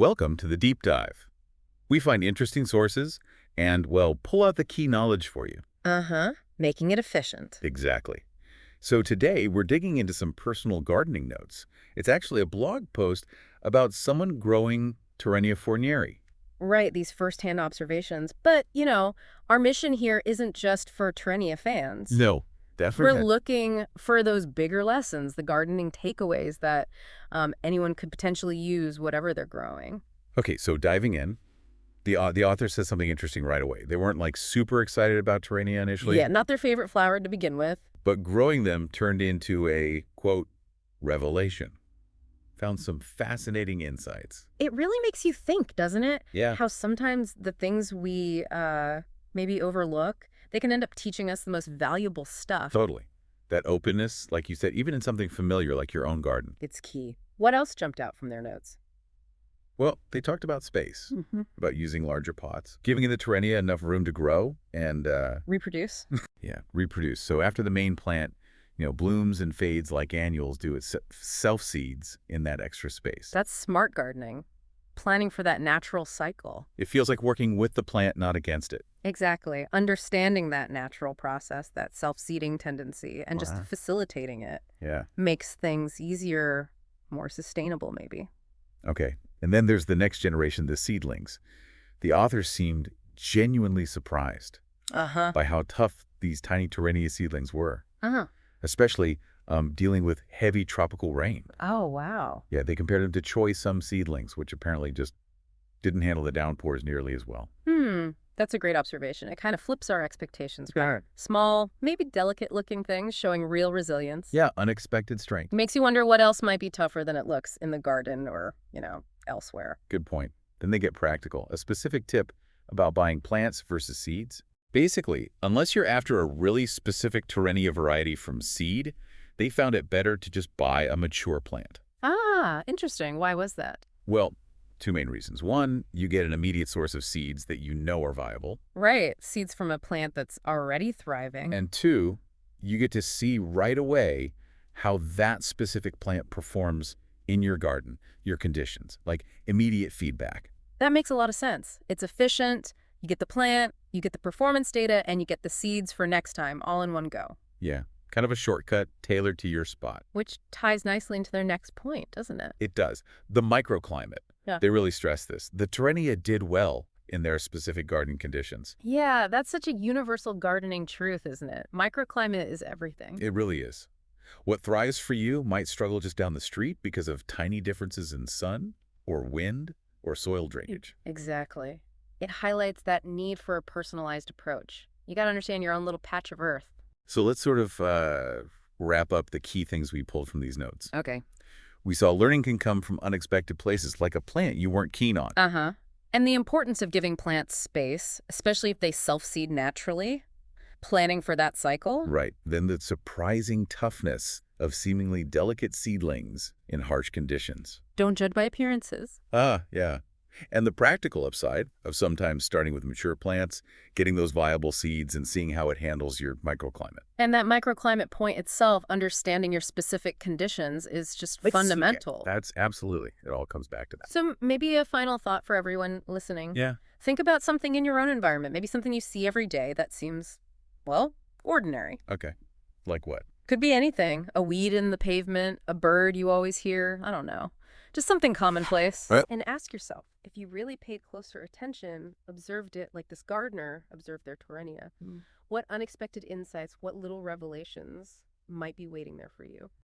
Welcome to the Deep Dive. We find interesting sources and, well, pull out the key knowledge for you. Uh-huh. Making it efficient. Exactly. So today we're digging into some personal gardening notes. It's actually a blog post about someone growing Torenia Fournieri. Right, these first-hand observations. But, our mission here isn't just for Torenia fans. No, We're definitely not. looking for those bigger lessons, the gardening takeaways that anyone could potentially use, whatever they're growing. Okay, so diving in, the author says something interesting right away. They weren't like super excited about Torenia initially, Yeah, not their favorite flower to begin with. but growing them turned into a, quote, revelation. Found some fascinating insights. It really makes you think, doesn't it? Yeah, How sometimes the things we maybe overlook, they can end up teaching us the most valuable stuff. totally. That openness, like you said, even in something familiar like your own garden. It's key. What else jumped out from their notes? Well, they talked about space, Hmm. about using larger pots, giving the Torenia enough room to grow and, Reproduce? yeah, reproduce. So after the main plant, blooms and fades like annuals do, it self-seeds in that extra space. That's smart gardening. Planning for that natural cycle. It feels like working with the plant, not against it. Exactly. Understanding that natural process, that self-seeding tendency, and just Wow. facilitating it Yeah. makes things easier, more sustainable, maybe. Okay. And then there's the next generation, the seedlings. The author seemed genuinely surprised Uh-huh. by how tough these tiny Torenia seedlings were, Uh-huh. especially dealing with heavy tropical rain. Oh, wow. Yeah, they compared them to choice some seedlings, which apparently just didn't handle the downpours nearly as well. That's a great observation. It kind of flips our expectations from Sure. small, maybe delicate-looking things showing real resilience. Yeah, unexpected strength. Makes you wonder what else might be tougher than it looks in the garden or, elsewhere. Good point. Then they get practical. A specific tip about buying plants versus seeds. Basically, unless you're after a really specific Torenia variety from seed, they found it better to just buy a mature plant. Ah, interesting. Why was that? Well, two main reasons. One, you get an immediate source of seeds that you know are viable. Right. Seeds from a plant that's already thriving. And two, you get to see right away how that specific plant performs in your garden, your conditions, like immediate feedback. That makes a lot of sense. It's efficient. You get the plant, you get the performance data, and you get the seeds for next time all in one go, Yeah, kind of a shortcut tailored to your spot. which ties nicely into their next point, doesn't it? It does. The microclimate. Yeah. They really stress this. The Torenia did well in their specific garden conditions. Yeah, that's such a universal gardening truth, isn't it? Microclimate is everything. It really is. What thrives for you might struggle just down the street because of tiny differences in sun or wind or soil drainage. Exactly. It highlights that need for a personalized approach. You got to understand your own little patch of earth. So let's sort of wrap up the key things we pulled from these notes. Okay. We saw learning can come from unexpected places, like a plant you weren't keen on. Uh-huh. And the importance of giving plants space, especially if they self-seed naturally, planning for that cycle. Right. Then the surprising toughness of seemingly delicate seedlings in harsh conditions. Don't judge by appearances. Ah, yeah. And the practical upside of sometimes starting with mature plants, getting those viable seeds, and seeing how it handles your microclimate. And that microclimate point itself, understanding your specific conditions, is just fundamental. That's absolutely. It all comes back to that. So maybe a final thought for everyone listening. Yeah. Think about something in your own environment, maybe something you see every day that seems, well, ordinary. Okay. Like what? Could be anything. A weed in the pavement, a bird you always hear, I don't know. Just something commonplace. Well- And ask yourself, if you really paid closer attention, observed it like this gardener observed their Torenia, what unexpected insights, what little revelations might be waiting there for you?